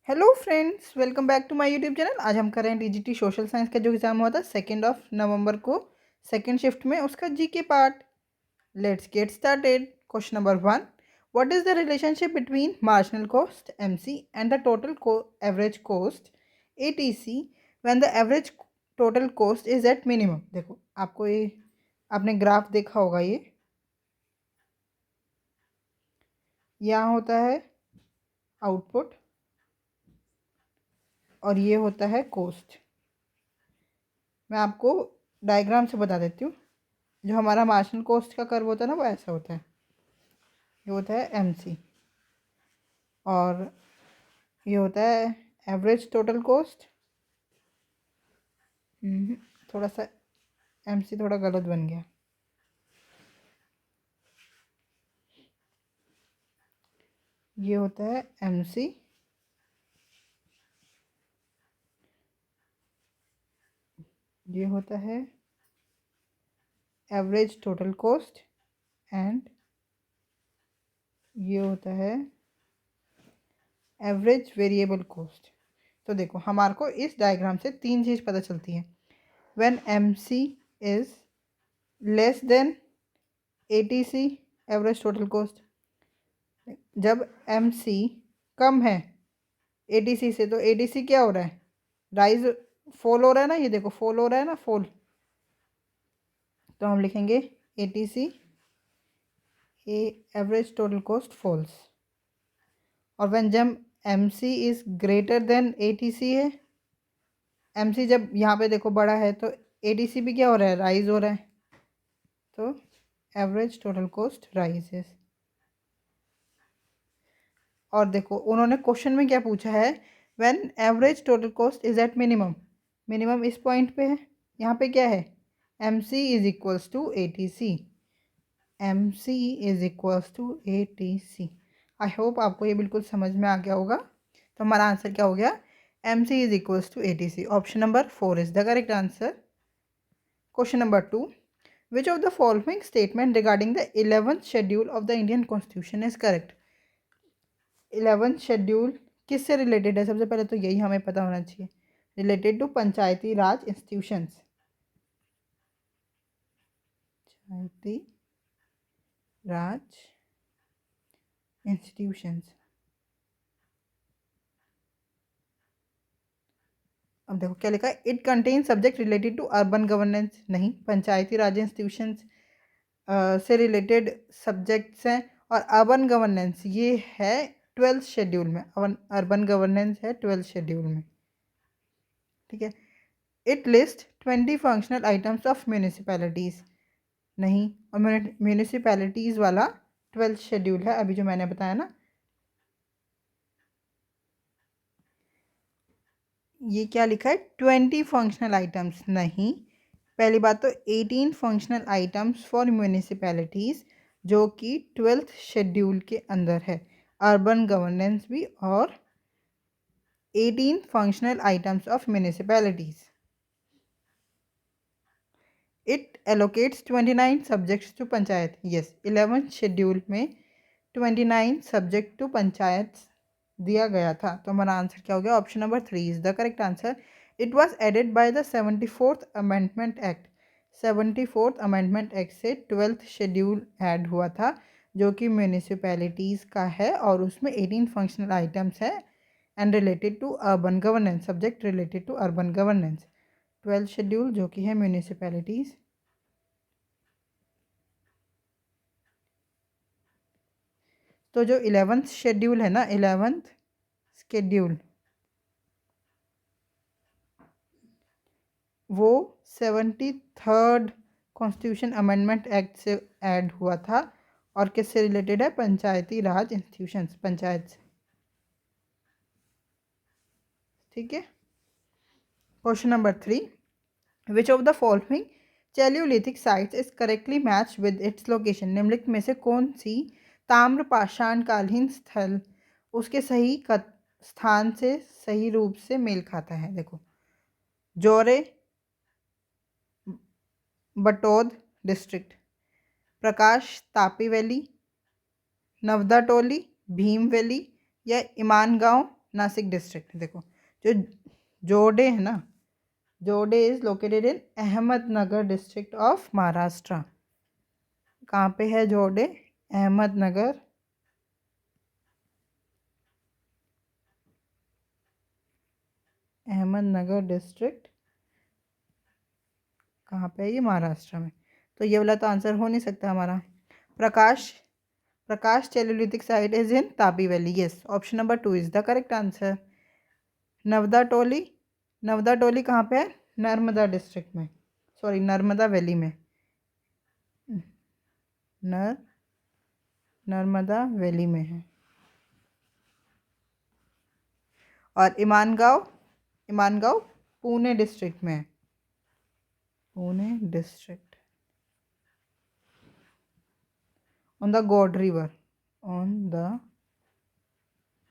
Hello friends, welcome back to my YouTube channel. आज हम कर रहे हैं डीजीटी सोशल साइंस का जो एग्ज़ाम हुआ था 2 नवंबर को, सेकेंड शिफ्ट में, उसका GK part. Let's get started. Question number 1, what is the relationship between marginal cost MC and the total average cost ATC when the average total cost is at minimum. देखो, आपको ये आपने graph देखा होगा। ये यहाँ होता है आउटपुट और ये होता है कॉस्ट। मैं आपको डायग्राम से बता देती हूँ। जो हमारा मार्जिनल कॉस्ट का कर्व होता है ना, वो ऐसा होता है। ये होता है एमसी और ये होता है एवरेज टोटल कॉस्ट। थोड़ा सा एमसी थोड़ा गलत बन गया। ये होता है एमसी, ये होता है एवरेज टोटल कॉस्ट एंड ये होता है एवरेज वेरिएबल कॉस्ट। तो देखो, हमारे को इस डायग्राम से तीन चीज़ पता चलती है। When MC is less than ATC, average total cost, जब एमसी कम है एटीसी से, तो एटीसी क्या हो रहा है? राइज, फॉल हो रहा है ना। ये देखो, फॉल हो रहा है ना, फॉल। तो हम लिखेंगे ATC, a average total cost falls. और व्हेन जब MC is greater than ATC है, एमसी जब यहाँ पे देखो बड़ा है, तो एटीसी भी क्या हो रहा है? राइज हो रहा है। तो एवरेज टोटल कॉस्ट राइजेस। और देखो, उन्होंने क्वेश्चन में क्या पूछा है? When average total cost is at minimum. Minimum इस पॉइंट पे है। यहाँ पे क्या है? M C is equals to A T C. M C is equals to A T C. I hope आपको ये बिल्कुल समझ में आ गया होगा। तो हमारा आंसर क्या हो गया? M C is equals to A T C. Option number 4 is the correct answer. Question number 2, which of the following statement regarding the 11th schedule of the Indian constitution is correct. 11th schedule किससे related है? सबसे पहले तो यही हमें पता होना चाहिए। Related to Panchayati Raj institutions. Panchayati Raj institutions. अब देखो क्या लिखा है। It contain subject related to urban governance. नहीं, पंचायती राज इंस्टीट्यूशंस से रिलेटेड सब्जेक्ट्स हैं। और अर्बन गवर्नेंस ये है 12th शेड्यूल में। अर्बन गवर्नेंस है 12th शेड्यूल में। ठीक है। It list 20 functional items of municipalities. नहीं, और म्यूनिसिपैलिटीज़ वाला 12th शेड्यूल है, अभी जो मैंने बताया ना। ये क्या लिखा है? 20 फंक्शनल आइटम्स। नहीं, पहली बात तो 18 फंक्शनल आइटम्स फॉर म्यूनिसिपैलिटीज़, जो कि 12th शेड्यूल के अंदर है। अर्बन गवर्नेंस भी, और 18 functional items of municipalities. It allocates 29 subjects to panchayat. Yes, 11th schedule में 29 सब्जेक्ट टू पंचायत दिया गया था। तो हमारा आंसर क्या हो गया? Option number 3 is the correct answer. It was added by the 74th amendment act. 74th amendment act से 12th शेड्यूल ऐड हुआ था, जो कि म्यूनिसिपैलिटीज़ का है, और उसमें 18 फंक्शनल आइटम्स है and related to urban governance. Subject related to urban governance. 12th schedule जो कि है म्यूनिसिपैलिटीज़। तो जो 11th शेड्यूल है ना, 11th शेड्यूल, वो 73rd कॉन्स्टिट्यूशन अमेंडमेंट एक्ट से ऐड हुआ था। और किससे रिलेटेड है? पंचायती राज इंस्टीट्यूशंस, पंचायत से। ठीक है। Question number 3, which of the following chalcolithic sites is correctly match with its location. निम्नलिखित में से कौन सी ताम्र पाषाण कालीन स्थल उसके सही स्थान से सही रूप से मेल खाता है? देखो, जौरे, बटौद डिस्ट्रिक्ट, प्रकाश तापी वैली, नवदा टोली, भीम वैली, या ईमान गांव नासिक डिस्ट्रिक्ट। देखो जो जोडे है ना, जोडे is located in Ahmednagar district of Maharashtra. कहाँ पे है जोडे? अहमदनगर, अहमदनगर डिस्ट्रिक्ट कहाँ पे है? ये महाराष्ट्र में। तो ये वाला तो आंसर हो नहीं सकता हमारा। Prakash, Prakash chalcolithic site is in Tapi valley. Yes, option number 2 is the correct answer. Navdatoli, Navdatoli कहाँ पे है? नर्मदा डिस्ट्रिक्ट में, सॉरी नर्मदा वैली में, नर्मदा वैली में है। और ईमानगांव, ईमानगांव पुणे डिस्ट्रिक्ट में है, Pune district. On the God river, on the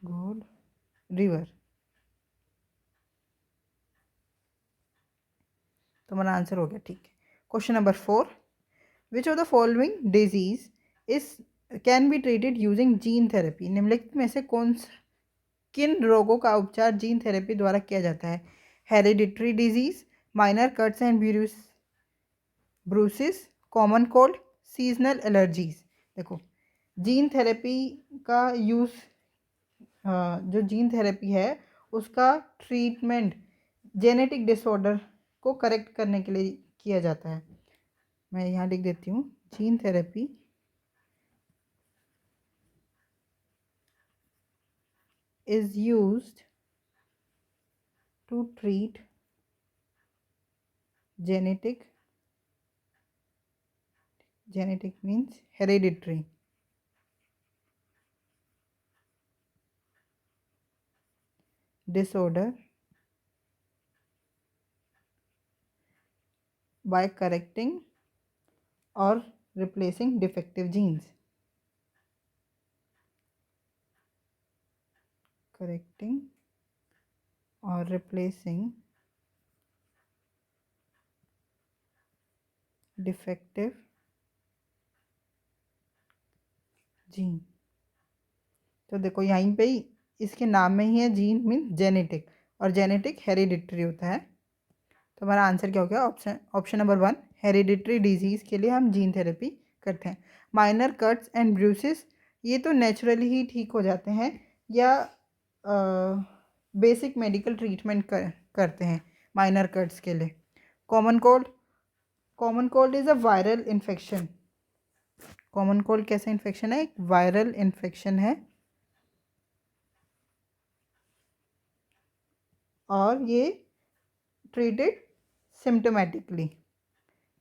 God river. तो हमारा आंसर हो गया, ठीक है। Question number 4, which of the following disease is can be treated using gene therapy? निम्नलिखित में से किन रोगों का उपचार जीन थेरेपी द्वारा किया जाता है? Hereditary disease, minor cuts and bruises, common cold, seasonal allergies. देखो जीन थेरेपी का यूज़, जो जीन थेरेपी है उसका ट्रीटमेंट जेनेटिक डिसऑर्डर को करेक्ट करने के लिए किया जाता है। मैं यहाँ लिख देती हूँ, gene therapy is used to treat genetic means hereditary disorder by correcting or replacing defective genes, correcting or replacing defective gene. तो देखो यहीं पे ही इसके नाम में ही है, जीन मीन जेनेटिक, और जेनेटिक हेरिडिटरी होता है। तो हमारा आंसर क्या हो गया? ऑप्शन नंबर 1, हेरिडिटरी डिजीज़ के लिए हम जीन थेरेपी करते हैं। माइनर कट्स एंड ब्रूसिस, ये तो नेचुरली ही ठीक हो जाते हैं, या बेसिक मेडिकल ट्रीटमेंट करते हैं माइनर कट्स के लिए। Common cold, common cold is a viral infection. Common cold कैसा इन्फेक्शन है? एक वायरल इन्फेक्शन है, और ये ट्रीटेड सिम्टोमेटिकली,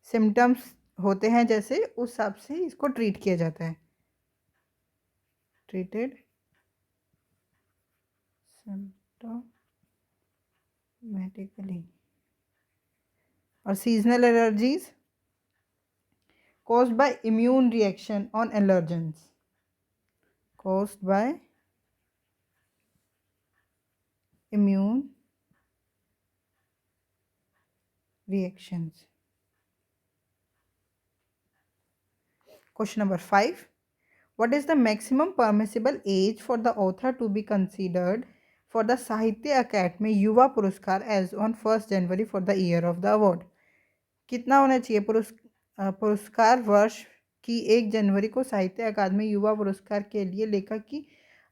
सिम्टम्स होते हैं जैसे उस हिसाब से इसको ट्रीट किया जाता है, ट्रीटेड सिम्टोमेटिकली। और seasonal allergies caused by immune reaction on allergens, caused by immune reactions. Question number 5, what is the maximum permissible age for the author to be considered for the Sahitya Academy युवा पुरस्कार as on 1st January for the year of the award? कितना होना चाहिए पुरस्कार वर्ष की 1 जनवरी को साहित्य अकादमी युवा पुरस्कार के लिए लेखक की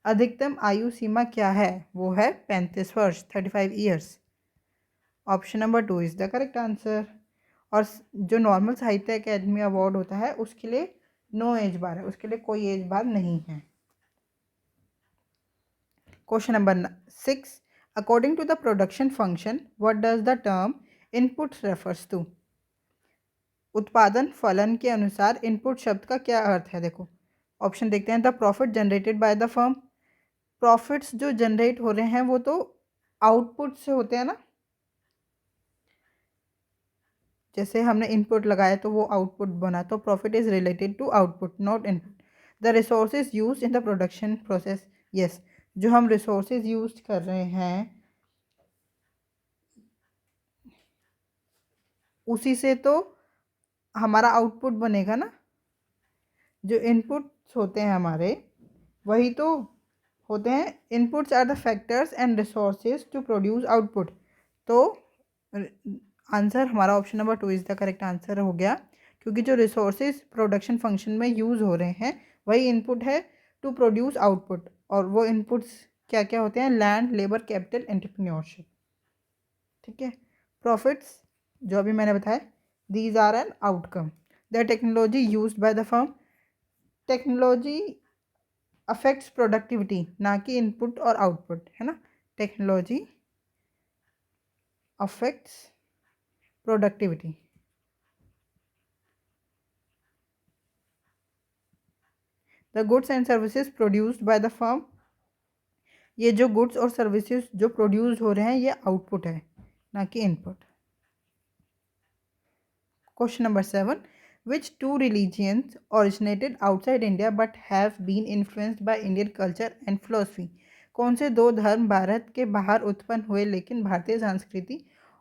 अधिकतम आयु सीमा क्या है? वो है 35 वर्ष, 35 years. Option number 2 is the correct answer. और जो नॉर्मल साहित्य अकादमी अवार्ड होता है उसके लिए नो एज बार है, उसके लिए कोई एज बार नहीं है। Question number 6, according to the production function what does the term input refers to? उत्पादन फलन के अनुसार इनपुट शब्द का क्या अर्थ है? देखो ऑप्शन देखते हैं। The profit generated by the firm, profits जो जनरेट हो रहे हैं वो तो आउटपुट से होते हैं ना, जैसे हमने इनपुट लगाया तो वो आउटपुट बना, तो profit is related to output not input. The resources use in the production process, yes, जो हम रिसोर्सेज यूज कर रहे हैं उसी से तो हमारा आउटपुट बनेगा ना। जो इनपुट्स होते हैं हमारे वही तो होते हैं inputs are the factors and resources to produce output. तो आंसर हमारा option number 2 is the correct answer हो गया, क्योंकि जो रिसोर्सेज प्रोडक्शन फंक्शन में यूज़ हो रहे हैं वही इनपुट है टू प्रोड्यूस आउटपुट। और वो इनपुट्स क्या क्या होते हैं? Land, labour, capital, entrepreneurship. ठीक है। प्रॉफिट्स जो अभी मैंने बताया, these are an outcome. The technology used by the firm, technology affects productivity, ना कि इनपुट और आउटपुट, है ना। Technology affects productivity. The goods and services produced by the firm, ये जो गुड्स और सर्विसेज जो प्रोड्यूस हो रहे हैं ये आउटपुट है, ना कि input. Question number 7, which two religions originated outside India but have been influenced by Indian culture and philosophy? कौन से दो धर्म भारत के बाहर उत्पन्न हुए लेकिन भारतीय संस्कृति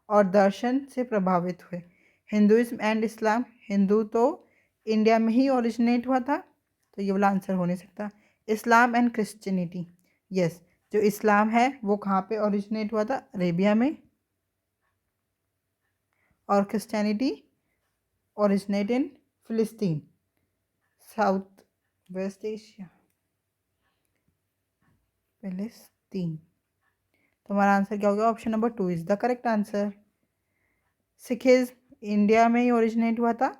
और दर्शन से प्रभावित हुए? Hinduism and Islam. हिंदू तो इंडिया में ही ओरिजिनेट हुआ था, तो ये वाला आंसर हो नहीं सकता। इस्लाम एंड क्रिश्चियनिटी, यस, जो इस्लाम है वो कहाँ पे ओरिजिनेट हुआ था? अरेबिया में। और क्रिश्चियनिटी ओरिजिनेट इन फिलिस्तीन, साउथ वेस्ट एशिया, फिलिस्तीन। तो हमारा आंसर क्या होगा? Option number 2 is the correct answer. Sikhism India में ही ओरिजिनेट हुआ था,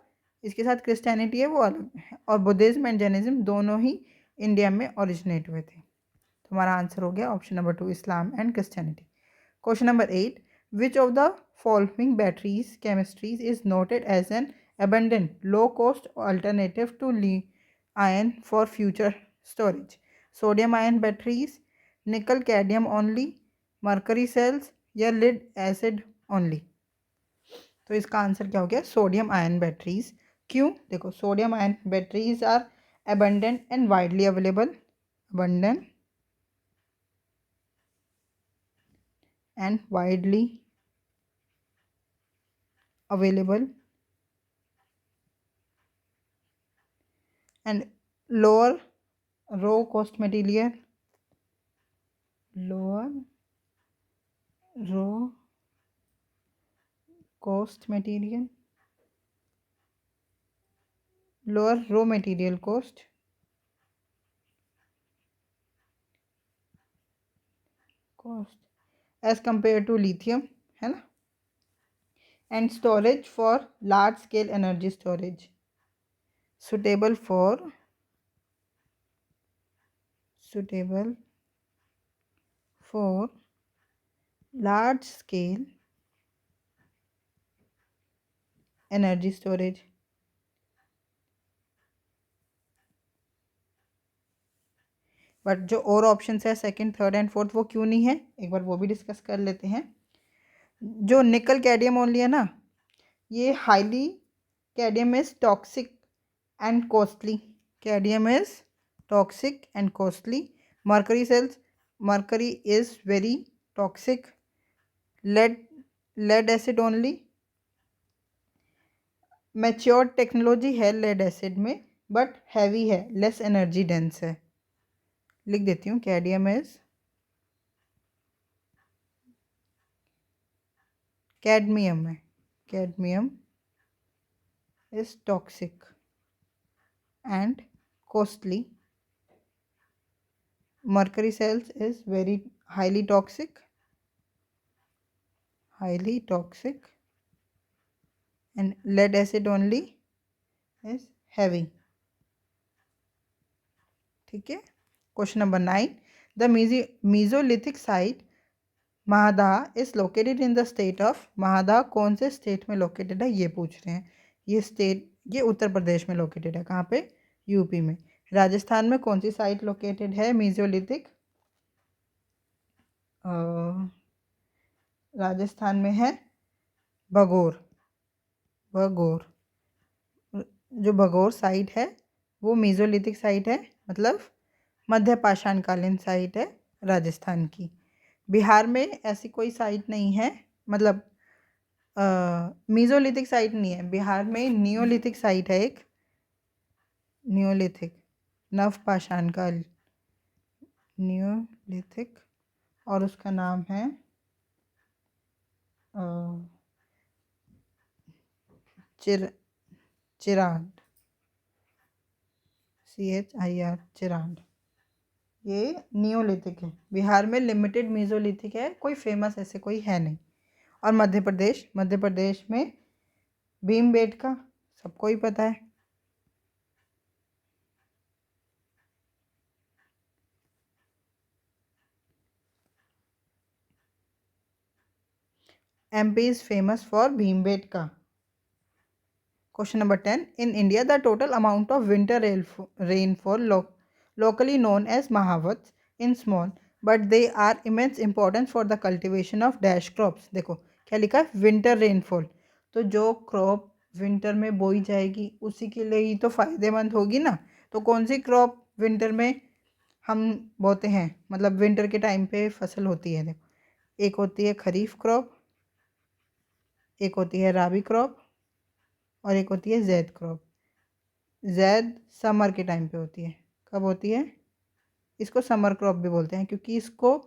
इसके साथ क्रिश्चियनिटी है वो अलग है, और बुद्धिज्म एंड जैनिज्म दोनों ही इंडिया में ओरिजिनेट हुए थे। तो हमारा आंसर हो गया option number 2, Islam and Christianity. Question number 8, which of the following batteries chemistries is noted as an abundant low cost alternative to iron for future storage? sodium ion batteries, nickel cadmium only, mercury cells या lead acid only? तो इसका answer क्या हो गया? Sodium ion batteries. क्यों? देखो, sodium ion batteries are abundant and widely available, abundant and widely available, and lower raw cost material, lower raw cost material, lower raw material cost, as compared to lithium, है ना। and storage for large scale energy storage, suitable for large scale energy storage। But जो और option है second, third and fourth, वो क्यों नहीं है? एक बार वो भी डिस्कस कर लेते हैं। जो निकल कैडमियम ओनली है ना, ये highly, cadmium is toxic and costly, cadmium is toxic and costly. Mercury cells, mercury is very toxic. Lead acid only, mature technology है लेड एसिड में, बट हैवी है, लेस एनर्जी डेंस है। लिख देती हूँ, कैडमियम इज, कैडमियम है, cadmium is toxic and costly. Mercury cells is very highly toxic, and lead acid only is heavy. ठीक है। Question number 9, the mesolithic site Mahada is located in the state of, Mahada कौन से state में located है ये पूछ रहे हैं। ये स्टेट, ये उत्तर प्रदेश में लोकेटेड है। कहाँ पे? यूपी में। राजस्थान में कौन सी साइट लोकेटेड है मीजोलिथिक? राजस्थान में है भगोर। जो भगोर साइट है वो मीजोलिथिक साइट है, मतलब मध्य पाषाणकालीन साइट है राजस्थान की। बिहार में ऐसी कोई साइट नहीं है, मतलब मीजोलिथिक साइट नहीं है। बिहार में नियोलिथिक साइट है एक, नियोलिथिक, नव पाषाणकाल, न्यूलिथिक, और उसका नाम है चिरांद, CHIR, चिरांद। ये नियोलिथिक है। बिहार में लिमिटेड मेसोलिथिक है, कोई फेमस ऐसे कोई है नहीं। और मध्य प्रदेश में भीमबेटका सबको ही पता है। MP is famous for Bhimbetka. Question number 10. In India, the total amount of winter rainfall locally known as Mahavats in small, but they are immense importance for the cultivation of dash crops. देखो क्या लिखा है, winter rainfall. तो जो crop winter में बोई जाएगी उसी के लिए ही तो फायदेमंद होगी ना। तो कौन सी क्रॉप विंटर में हम बोते हैं, मतलब विंटर के टाइम पे फसल होती है। देखो, एक होती है खरीफ क्रॉप, एक होती है राबी क्रॉप, और एक होती है जैद क्रॉप। जैद समर के टाइम पे होती है। कब होती है? इसको समर क्रॉप भी बोलते हैं, क्योंकि इसको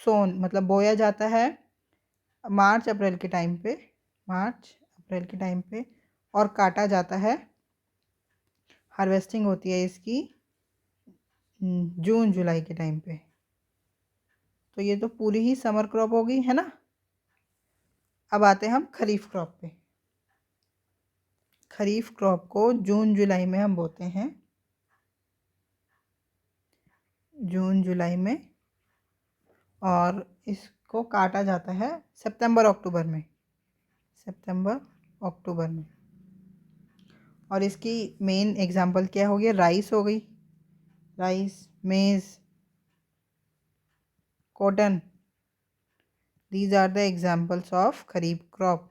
सोन मतलब बोया जाता है मार्च अप्रैल के टाइम पे, और काटा जाता है, हार्वेस्टिंग होती है इसकी जून जुलाई के टाइम पे। तो ये तो पूरी ही समर क्रॉप होगी, है ना। अब आते हैं हम खरीफ क्रॉप पे। खरीफ क्रॉप को जून जुलाई में हम बोते हैं, जून जुलाई में, और इसको काटा जाता है सितंबर अक्टूबर में, और इसकी मेन एग्जांपल क्या हो गया? राइस हो गई, rice, maize, cotton. These are the examples of kharif crop.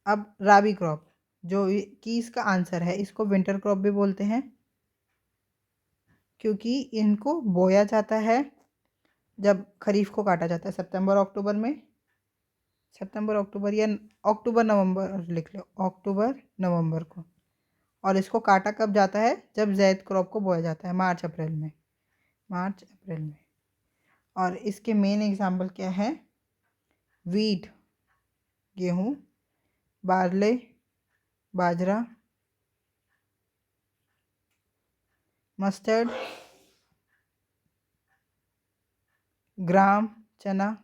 अब राबी क्रॉप, जो कि इसका आंसर है, इसको विंटर क्रॉप भी बोलते हैं, क्योंकि इनको बोया जाता है जब खरीफ को काटा जाता है सितंबर अक्टूबर में, या अक्टूबर नवंबर लिख लो, अक्टूबर नवंबर को। और इसको काटा कब जाता है? जब जैद क्रॉप को बोया जाता है मार्च अप्रैल में। और इसके मेन एग्जाम्पल क्या है? वीट, गेहूँ, बारले, बाजरा, मस्टर्ड, ग्राम, चना।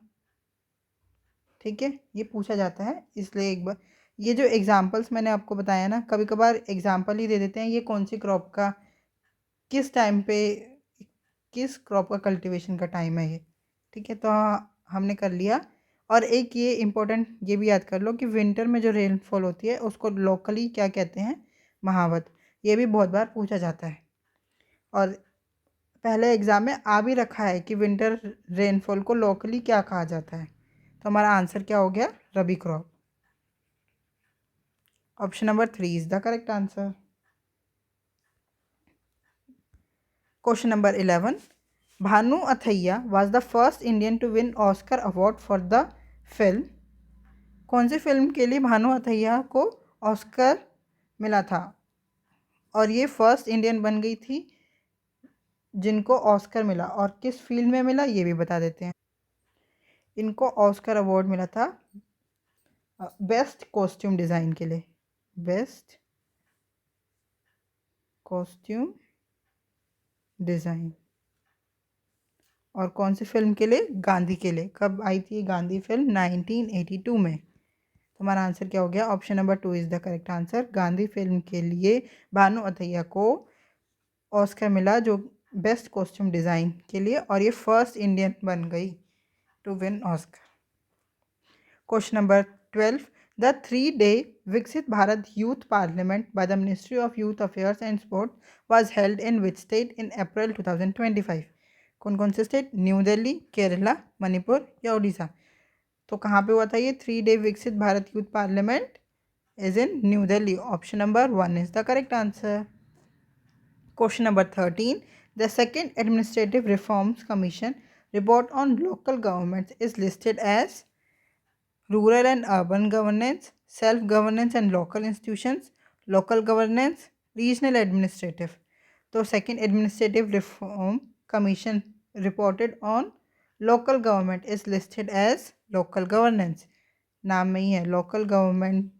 ठीक है, ये पूछा जाता है, इसलिए एक बार ये जो एग्जाम्पल्स मैंने आपको बताया ना, कभी कभार एग्जाम्पल ही दे देते हैं ये कौन सी क्रॉप का किस टाइम पे, किस क्रॉप का कल्टीवेशन का टाइम है ये। ठीक है, तो हमने कर लिया। और एक ये इम्पोर्टेंट ये भी याद कर लो कि विंटर में जो रेनफॉल होती है उसको लोकली क्या कहते हैं? महावत। ये भी बहुत बार पूछा जाता है, और पहले एग्जाम में आ भी रखा है कि विंटर रेनफॉल को लोकली क्या कहा जाता है। तो हमारा आंसर क्या हो गया? Rabi crop. Option number 3 is the correct answer. Question number 11. Bhanu Athaiya was the first Indian to win Oscar award for the film. कौन सी फिल्म के लिए भानु अथैया को ऑस्कर मिला था? और ये फर्स्ट इंडियन बन गई थी जिनको ऑस्कर मिला, और किस फील्ड में मिला ये भी बता देते हैं। इनको ऑस्कर अवार्ड मिला था बेस्ट कॉस्ट्यूम डिज़ाइन के लिए, बेस्ट कॉस्ट्यूम डिज़ाइन। और कौन सी फिल्म के लिए? गांधी के लिए। कब आई थी गांधी फिल्म? 1982 में। तो हमारा आंसर क्या हो गया? Option number 2 is the correct answer. Gandhi film के लिए भानु अथैया को ऑस्कर मिला, जो बेस्ट कॉस्ट्यूम डिज़ाइन के लिए, और ये फर्स्ट इंडियन बन गई to win Oscar. Question number 12. The 3-day Viksit Bharat youth parliament by the ministry of youth affairs and sport was held in which state in April 2025? कौन कौन से स्टेट? न्यू दिल्ली, केरला, मणिपुर या उड़ीसा। तो कहाँ पे हुआ था ये 3-day Viksit Bharat youth parliament? Is in new Delhi. Option number 1 is the correct answer. Question number 13. The second administrative reforms commission report on local governments is listed as rural and urban governance, self governance and local institutions, local governance, regional administrative. तो second administrative reform commission reported on local government is listed as local governance. नाम में ही है, local government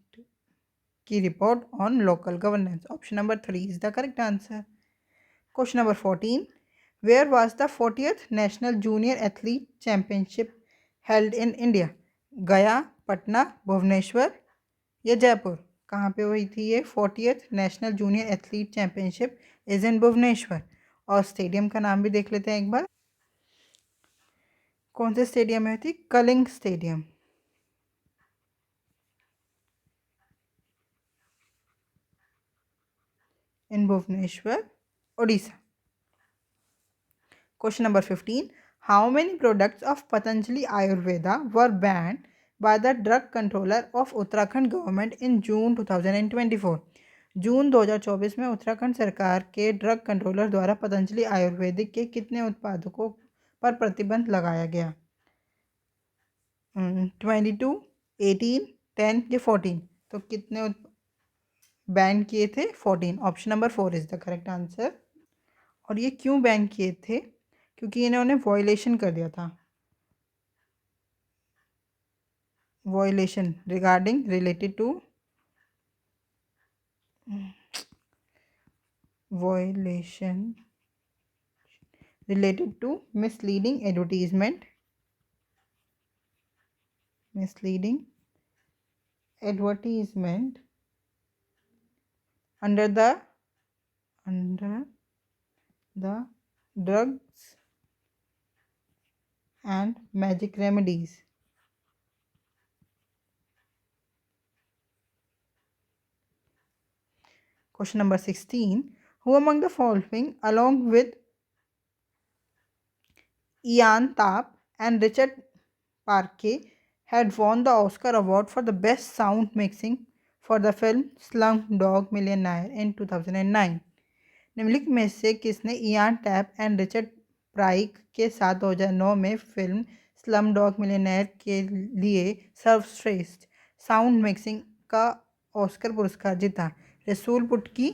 की report on local governance. Option number 3 is the correct answer. Question number 14, where was the 40th national junior athlete championship held in India? Gaya, Patna, Bhubaneswar या जयपुर? कहाँ पे हुई थी ये 40th national junior athlete championship? Is in Bhubaneswar. और stadium का नाम भी देख लेते हैं एक बार। कौन से स्टेडियम में थी? Kalinga stadium in Bhubaneswar, Odisha. Question number 15. How many products of Patanjali Ayurveda were banned by the drug controller of Uttarakhand government in June 2024? जून 2024 में उत्तराखंड सरकार के ड्रग कंट्रोलर द्वारा पतंजलि आयुर्वेदिक के कितने उत्पादकों पर प्रतिबंध लगाया गया? 22, 18, 10 या 14? तो कितने बैन किए थे? 14। Option number 4 is the correct answer. और ये क्यों बैन किए थे? क्योंकि इन्होंने वॉयलेशन कर दिया था। Violation regarding related to violation related to misleading advertisement under the drugs and magic remedies. Question number 16. Who among the following, along with Ian Tapp and Richard Parquet, had won the Oscar Award for the Best Sound Mixing for the film Slumdog Millionaire in 2009? निम्नलिखित में से किसने Ian tap and Richard प्राइक के साथ 2009 में film slum dog millionaire के लिए सर्वश्रेष्ठ साउंड मिक्सिंग का ऑस्कर पुरस्कार जीता? रसूल पुटकी,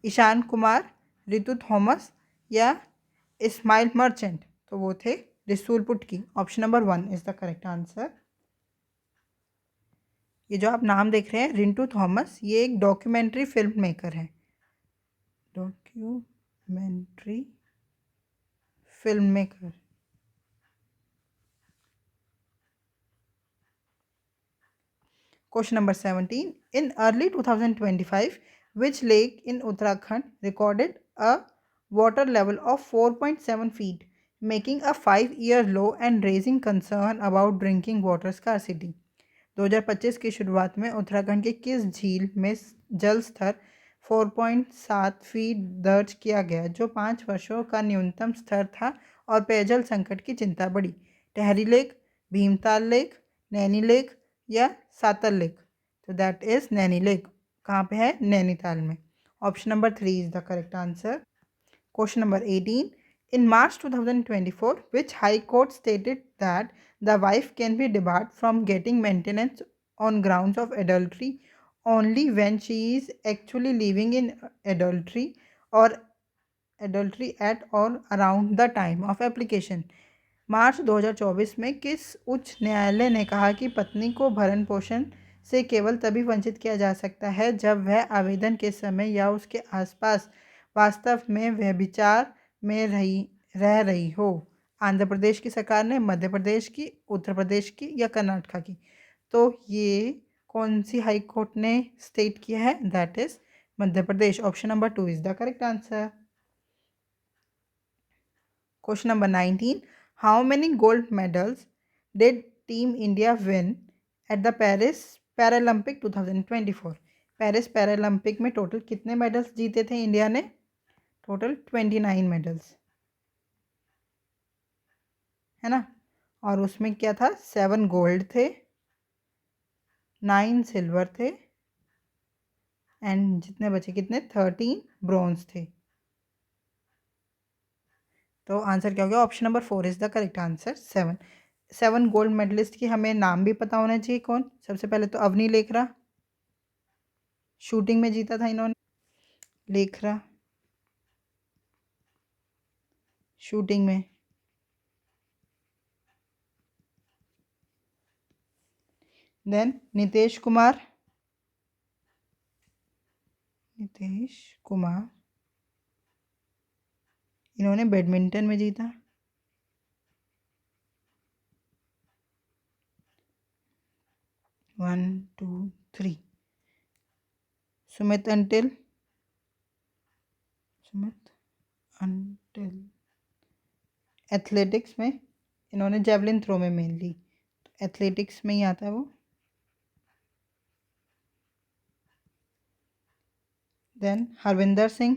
ईशान कुमार, रितु थॉमस या इस्माइल मर्चेंट? तो वो थे रसूल Putki. Option number 1 is the correct answer. ये जो आप नाम देख रहे हैं रिंटू थॉमस, ये एक डॉक्यूमेंट्री फिल्म मेकर है। Documentary film maker. Question number 17. In early 2025, which lake in Uttarakhand recorded a water level of 4.7 feet, making a 5-year low and raising concern about drinking water scarcity? 2025 की शुरुआत में उत्तराखंड के किस झील में जल स्तर 4.7 फीट दर्ज किया गया, जो 5 वर्षों का न्यूनतम स्तर था और पेयजल संकट की चिंता बढ़ी? टहरी lake, Bhimtal lake, Naini lake या सातर लेक? तो दैट इज नैनी लेक। कहाँ पे है? नैनीताल में। Option number 3 is the correct answer. Question number 18. In March 2024, which High Court stated that the wife can be debarred from getting maintenance on grounds of adultery only when she is actually living in adultery or adultery at or around the time of application? मार्च 2024 में किस उच्च न्यायालय ने कहा कि पत्नी को भरण पोषण से केवल तभी वंचित किया जा सकता है जब वह आवेदन के समय या उसके आसपास वास्तव में व्यभिचार में रह रही हो? आंध्र प्रदेश की सरकार ने, मध्य प्रदेश की, उत्तर प्रदेश की या कर्नाटक की? तो ये कौन सी हाई कोर्ट ने स्टेट किया है? That is Madhya Pradesh. Option number 2 is the correct answer. Question number 19. How many gold medals did Team India win at the Paris Paralympic 2024? Paris Paralympic में टोटल कितने मेडल्स जीते थे इंडिया ने? टोटल 29 मेडल्स, है ना। और उसमें क्या था? 7 गोल्ड थे, 9 सिल्वर थे एंड जितने बचे कितने? 13 ब्रॉन्ज थे। तो आंसर क्या हो गया? Option number 4 is the correct answer. 7 gold medalist की हमें नाम भी पता होना चाहिए। कौन? सबसे पहले तो अवनी लेखरा, शूटिंग में जीता था इन्होंने। लेखरा, शूटिंग में। देन नीतीश कुमार, इन्होंने बैडमिंटन में जीता। One two three. Sumit Antil, athletics में, इन्होंने जेवलिन थ्रो में मेनली, तो एथलेटिक्स में ही आता है वो। Then Harvinder Singh,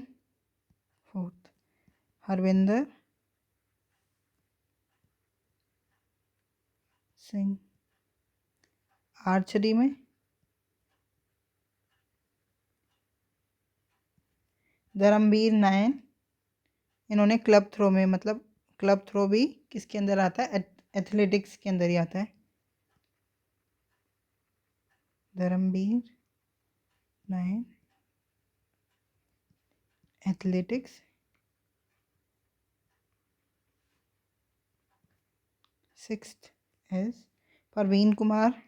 fourth, Harvinder Singh, archery में। धर्मवीर नायन, इन्होंने क्लब थ्रो में, मतलब क्लब थ्रो भी किसके अंदर आता है, एथलेटिक्स के अंदर ही आता है। Dharamvir Nain, athletics. Sixth is Praveen Kumar,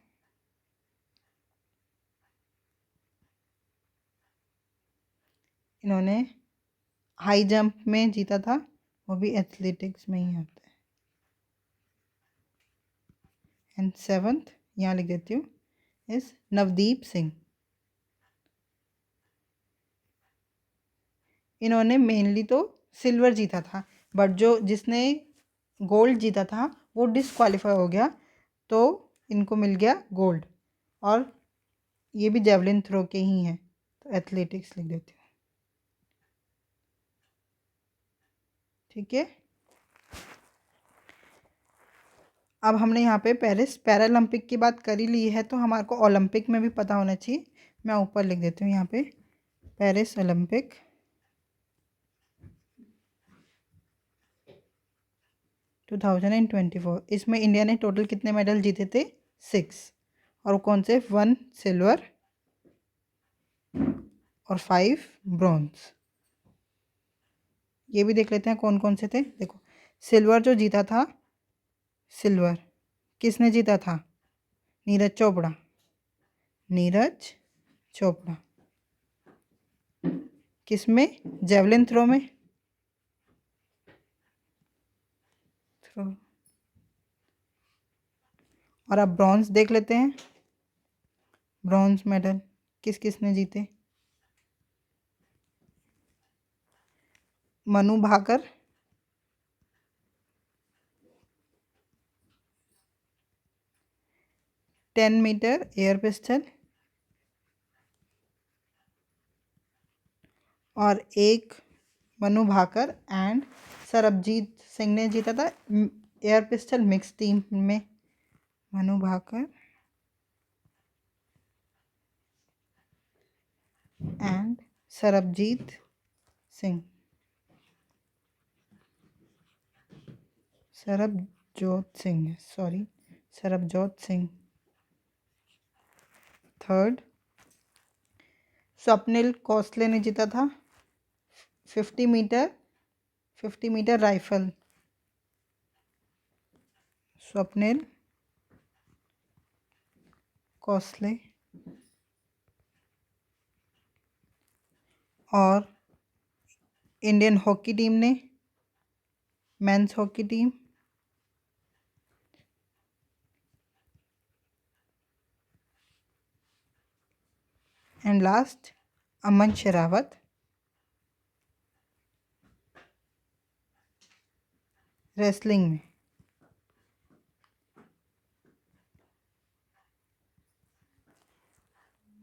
इन्होंने हाई जंप में जीता था, वो भी एथलेटिक्स में ही आता है। एंड सेवंथ यहाँ लिख देती हूँ, इज नवदीप सिंह, इन्होंने मेनली तो सिल्वर जीता था, बट जिसने गोल्ड जीता था वो डिसक्वालीफाई हो गया, तो इनको मिल गया गोल्ड। और ये भी जेवलिन थ्रो के ही हैं, तो एथलेटिक्स लिख देती हूँ। ठीक है, अब हमने यहाँ पे पेरिस पैरालंपिक की बात कर ही ली है, तो हमारे को ओलंपिक में भी पता होना चाहिए। मैं ऊपर लिख देती हूँ यहाँ पे पेरिस ओलंपिक 2024। इसमें इंडिया ने टोटल कितने मेडल जीते थे, 6, और कौन से, 1 सिल्वर और 5 ब्रॉन्ज। ये भी देख लेते हैं कौन कौन से थे। देखो, सिल्वर जो जीता था, सिल्वर किसने जीता था, नीरज चोपड़ा, नीरज चोपड़ा। किसमें, जेवलिन थ्रो में, थ्रो। और अब ब्रॉन्ज देख लेते हैं, ब्रॉन्ज मेडल किस किस ने जीते। Manu Bhaker, ten metre air pistol, और एक मनु भाकर एंड सरबजीत सिंह ने जीता था एयर पिस्टल मिक्स टीम में। Manu Bhaker and Sarabjit Singh, Sarabjot Singh, sorry, Sarabjot Singh. Third, Swapnil Kusale ने जीता था 50 मीटर राइफल, स्वप्निल कौसले। और इंडियन हॉकी टीम ने, men's hockey team, and last Aman Sehrawat, wrestling में।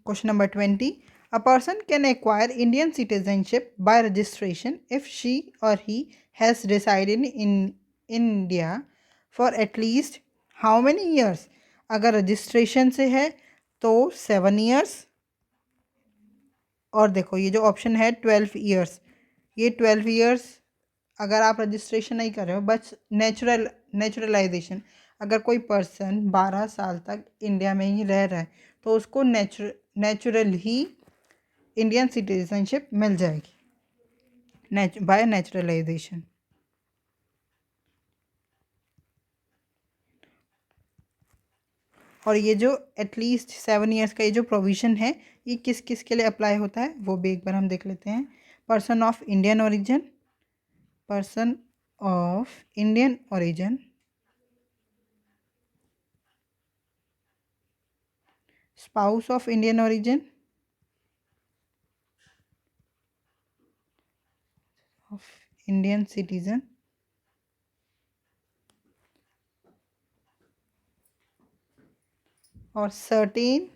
Question number 20. A person can acquire Indian citizenship by registration if she or he has resided in India for at least how many years? अगर registration से है तो 7 years, और देखो ये जो option है 12 years, ये 12 years अगर आप रजिस्ट्रेशन नहीं कर रहे हो, बस नेचुरलाइजेशन, अगर कोई पर्सन 12 साल तक इंडिया में ही रह रहा है तो उसको नेचुरल ही इंडियन सिटीजनशिप मिल जाएगी बाय नेचुरलाइजेशन। और ये जो एटलीस्ट 7 ईयर्स का ये जो प्रोविज़न है ये किस किस के लिए अप्लाई होता है वो भी एक बार हम देख लेते हैं। Person of Indian origin, person of Indian origin, spouse of Indian origin, of Indian citizen, और certain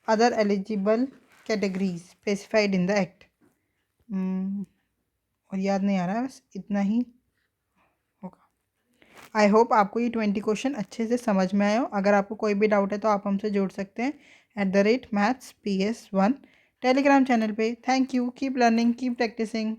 other eligible categories specified in the act. और याद नहीं आ रहा है, बस इतना ही होगा। आई होप आपको ये 20 क्वेश्चन अच्छे से समझ में आए हो। अगर आपको कोई भी डाउट है तो आप हमसे जुड़ सकते हैं @mathsps1 टेलीग्राम चैनल पे। Thank you, keep learning, keep practising.